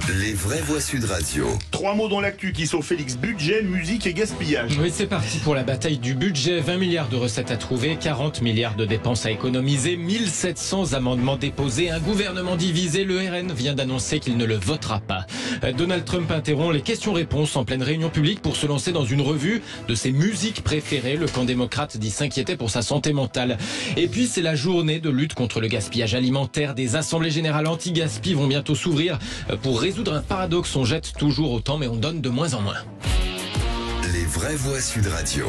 Les vraies voix Sud Radio. 3 mots dans l'actu qui sont Félix: budget, musique et gaspillage. Oui, c'est parti pour la bataille du budget. 20 milliards de recettes à trouver, 40 milliards de dépenses à économiser, 1700 amendements déposés, un gouvernement divisé. Le RN vient d'annoncer qu'il ne le votera pas. Donald Trump interrompt les questions-réponses en pleine réunion publique pour se lancer dans une revue de ses musiques préférées. Le camp démocrate dit s'inquiéter pour sa santé mentale. Et puis c'est la journée de lutte contre le gaspillage alimentaire. Des assemblées générales anti-gaspi vont bientôt s'ouvrir pour résoudre un paradoxe. On jette toujours autant mais on donne de moins en moins. Les vraies voix Sud Radio.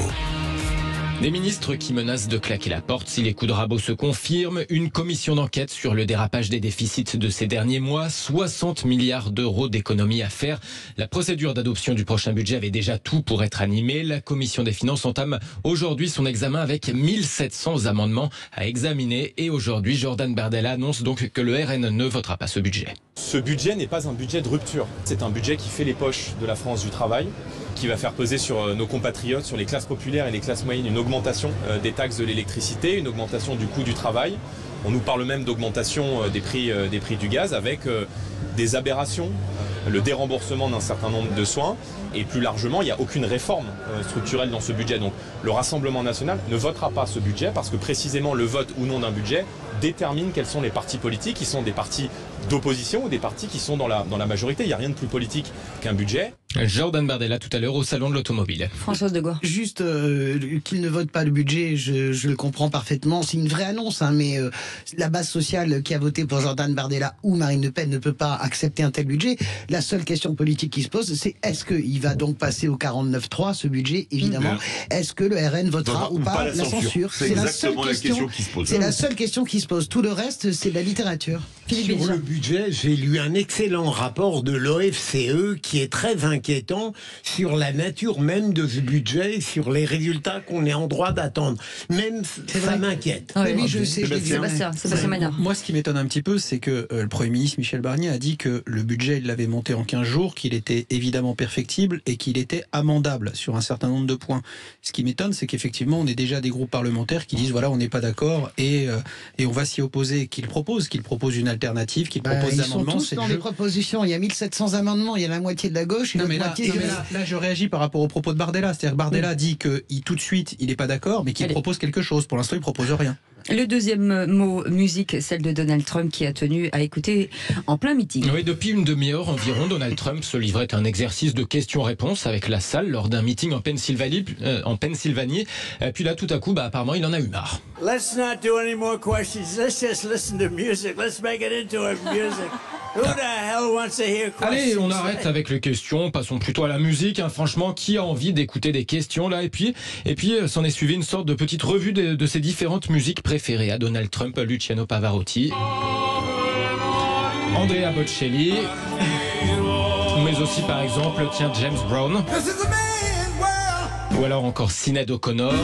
Des ministres qui menacent de claquer la porte si les coups de rabot se confirment. Une commission d'enquête sur le dérapage des déficits de ces derniers mois. 60 milliards d'euros d'économies à faire. La procédure d'adoption du prochain budget avait déjà tout pour être animée. La commission des finances entame aujourd'hui son examen avec 1700 amendements à examiner. Et aujourd'hui, Jordan Bardella annonce donc que le RN ne votera pas ce budget. Ce budget n'est pas un budget de rupture. C'est un budget qui fait les poches de la France du travail, qui va faire peser sur nos compatriotes, sur les classes populaires et les classes moyennes, une augmentation des taxes de l'électricité, une augmentation du coût du travail. On nous parle même d'augmentation des prix du gaz avec des aberrations, le déremboursement d'un certain nombre de soins. Et plus largement, il n'y a aucune réforme structurelle dans ce budget. Donc le Rassemblement national ne votera pas ce budget parce que précisément le vote ou non d'un budget détermine quels sont les partis politiques qui sont des partis d'opposition ou des partis qui sont dans la majorité. Il n'y a rien de plus politique qu'un budget. Jordan Bardella tout à l'heure au salon de l'automobile. Françoise Degois. Juste qu'il ne vote pas le budget, je le comprends parfaitement. C'est une vraie annonce, mais la base sociale qui a voté pour Jordan Bardella ou Marine Le Pen ne peut pas accepter un tel budget. La seule question politique qui se pose, c'est est-ce qu'il va donc passer au 49.3, ce budget, évidemment. Est-ce que le RN votera ou pas la censure? C'est exactement la question qui se pose. C'est la seule question qui se pose. Tout le reste, c'est de la littérature. Sur le budget, j'ai lu un excellent rapport de l'OFCE qui est très inquiétant sur la nature même de ce budget et sur les résultats qu'on est en droit d'attendre. Même ça m'inquiète. Oui, oui, je sais. Sébastien Maillard. Moi, ce qui m'étonne un petit peu, c'est que le Premier ministre Michel Barnier a dit que le budget, il l'avait monté en 15 jours, qu'il était évidemment perfectible et qu'il était amendable sur un certain nombre de points. Ce qui m'étonne, c'est qu'effectivement, on est déjà des groupes parlementaires qui disent voilà, on n'est pas d'accord et on va s'y opposer, qu'ils proposent une alternative, qu'ils proposent des amendements. Ils sont tous dans les propositions. Il y a 1700 amendements, il y a la moitié de la gauche et la moitié de... Là, je réagis par rapport aux propos de Bardella. C'est-à-dire que Bardella dit que tout de suite, il n'est pas d'accord, mais qu'il propose quelque chose. Pour l'instant, il ne propose rien. Le deuxième mot, musique, celle de Donald Trump qui a tenu à écouter en plein meeting. Oui, depuis une demi-heure environ, Donald Trump se livrait à un exercice de questions-réponses avec la salle lors d'un meeting en Pennsylvanie. Puis là, tout à coup, apparemment, il en a eu marre. Let's not do any more questions. Let's just listen to music. Let's make it into a music. Who the hell wants to hear questions? Allez, on arrête avec les questions, passons plutôt à la musique. Franchement, qui a envie d'écouter des questions là? Et puis, s'en est suivi une sorte de petite revue de ses différentes musiques préférées à Donald Trump. Luciano Pavarotti, Andrea Bocelli, mais aussi par exemple, James Brown, ou alors encore Sinéad O'Connor.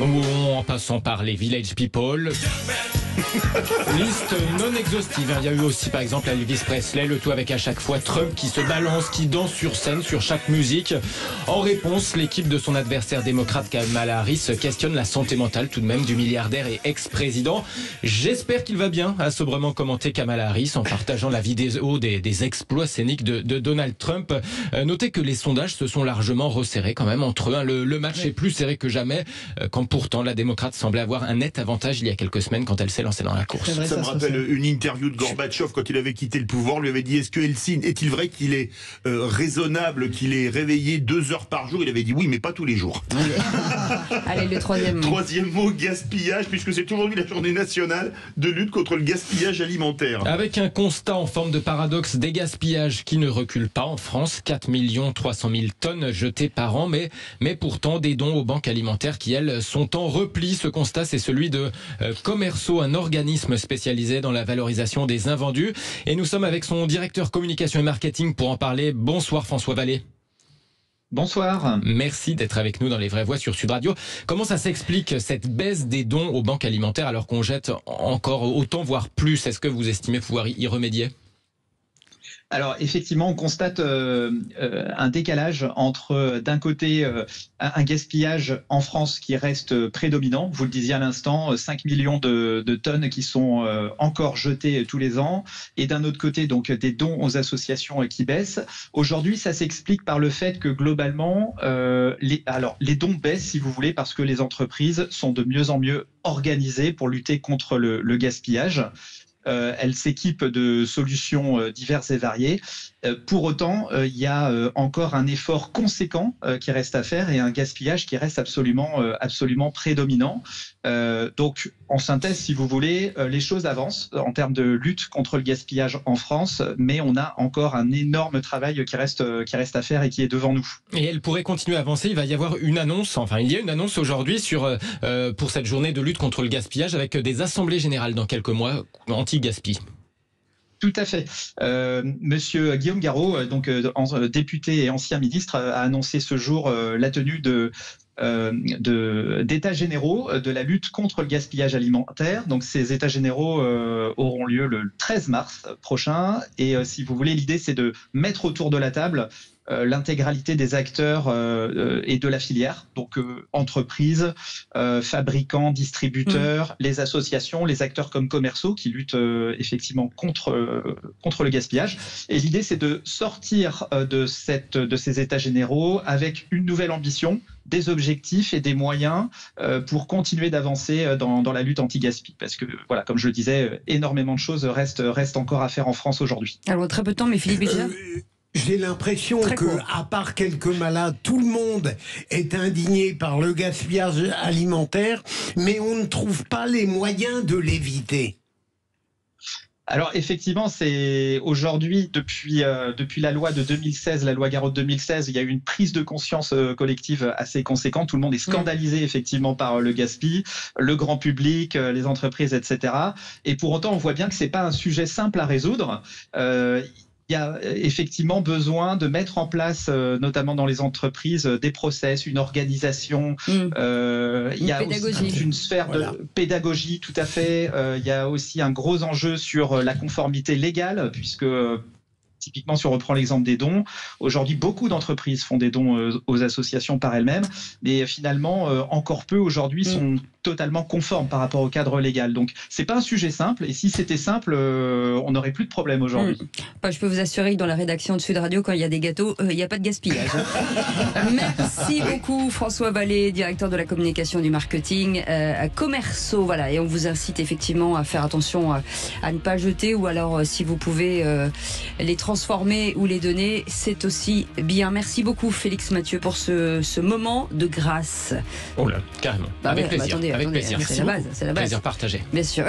Ou en passant par les Village People. Liste non exhaustive. Il y a eu aussi par exemple Elvis Presley, le tout avec à chaque fois Trump qui se balance, qui danse sur scène sur chaque musique. En réponse, l'équipe de son adversaire démocrate Kamala Harris questionne la santé mentale tout de même du milliardaire et ex-président. J'espère qu'il va bien, a sobrement commenté Kamala Harris en partageant la vidéo des exploits scéniques de Donald Trump. Notez que les sondages se sont largement resserrés quand même entre eux. Le match est plus serré que jamais, quand pourtant la démocrate semblait avoir un net avantage il y a quelques semaines quand elle s'est lancée dans la course. Ça me rappelle une interview de Gorbatchev quand il avait quitté le pouvoir. On lui avait dit est-il vrai qu'il est raisonnable qu'il est réveillé 2 heures par jour? Il avait dit oui, mais pas tous les jours. Allez, le troisième mot. Troisième mot, gaspillage, puisque c'est aujourd'hui la journée nationale de lutte contre le gaspillage alimentaire. Avec un constat en forme de paradoxe, des gaspillages qui ne reculent pas en France. 4 300 000 tonnes jetées par an, mais pourtant des dons aux banques alimentaires qui, elles, sont en repli. Ce constat, c'est celui de Commerceau, un organisme spécialisé dans la valorisation des invendus. Et nous sommes avec son directeur communication et marketing pour en parler. Bonsoir François Vallée. Bonsoir. Merci d'être avec nous dans Les Vraies Voix sur Sud Radio. Comment ça s'explique cette baisse des dons aux banques alimentaires alors qu'on jette encore autant, voire plus? Est-ce que vous estimez pouvoir y remédier? Alors effectivement, on constate un décalage entre d'un côté un gaspillage en France qui reste prédominant. Vous le disiez à l'instant, 5 millions de tonnes qui sont encore jetées tous les ans, et d'un autre côté donc des dons aux associations qui baissent. Aujourd'hui, ça s'explique par le fait que globalement, les dons baissent, si vous voulez, parce que les entreprises sont de mieux en mieux organisées pour lutter contre le gaspillage. Elle s'équipe de solutions diverses et variées. Pour autant, il y a encore un effort conséquent qui reste à faire et un gaspillage qui reste absolument prédominant. Donc, en synthèse, si vous voulez, les choses avancent en termes de lutte contre le gaspillage en France, mais on a encore un énorme travail qui reste à faire et qui est devant nous. Et elle pourrait continuer à avancer. Il va y avoir une annonce, il y a une annonce aujourd'hui pour cette journée de lutte contre le gaspillage avec des assemblées générales dans quelques mois anti-gaspi. Tout à fait. Monsieur Guillaume Garot, député et ancien ministre, a annoncé ce jour la tenue d'états généraux de la lutte contre le gaspillage alimentaire. Donc ces états généraux auront lieu le 13 mars prochain. Et si vous voulez, l'idée c'est de mettre autour de la table l'intégralité des acteurs et de la filière, donc entreprises, fabricants, distributeurs, les associations, les acteurs comme commerciaux qui luttent effectivement contre le gaspillage. Et l'idée, c'est de sortir de ces états généraux avec une nouvelle ambition, des objectifs et des moyens pour continuer d'avancer dans la lutte anti-gaspi. Parce que, voilà, comme je le disais, énormément de choses restent encore à faire en France aujourd'hui. Alors, très peu de temps, mais Philippe Bilger. J'ai l'impression que, à part quelques malades, tout le monde est indigné par le gaspillage alimentaire, mais on ne trouve pas les moyens de l'éviter. Alors effectivement, c'est aujourd'hui, depuis la loi de 2016, la loi Garot de 2016, il y a eu une prise de conscience collective assez conséquente. Tout le monde est scandalisé effectivement par le gaspillage, le grand public, les entreprises, etc. Et pour autant, on voit bien que c'est pas un sujet simple à résoudre. Il y a effectivement besoin de mettre en place, notamment dans les entreprises, des process, une organisation. Il y a aussi une sphère de pédagogie, tout à fait. Il y a aussi un gros enjeu sur la conformité légale, puisque typiquement, si on reprend l'exemple des dons, aujourd'hui, beaucoup d'entreprises font des dons aux associations par elles-mêmes, mais finalement, encore peu aujourd'hui sont totalement conformes par rapport au cadre légal. Donc, c'est pas un sujet simple, et si c'était simple, on n'aurait plus de problème aujourd'hui. Je peux vous assurer que dans la rédaction de Sud Radio, quand il y a des gâteaux, il n'y a pas de gaspillage. Merci beaucoup, François Vallée, directeur de la communication du marketing à Commerceau. Voilà, et on vous incite effectivement à faire attention à ne pas jeter, ou alors si vous pouvez les transformer ou les donner, c'est aussi bien. Merci beaucoup, Félix Mathieu, pour ce moment de grâce. Oh là, carrément. Avec plaisir. Attendez, avec plaisir. C'est la base. Plaisir partagé. Bien sûr.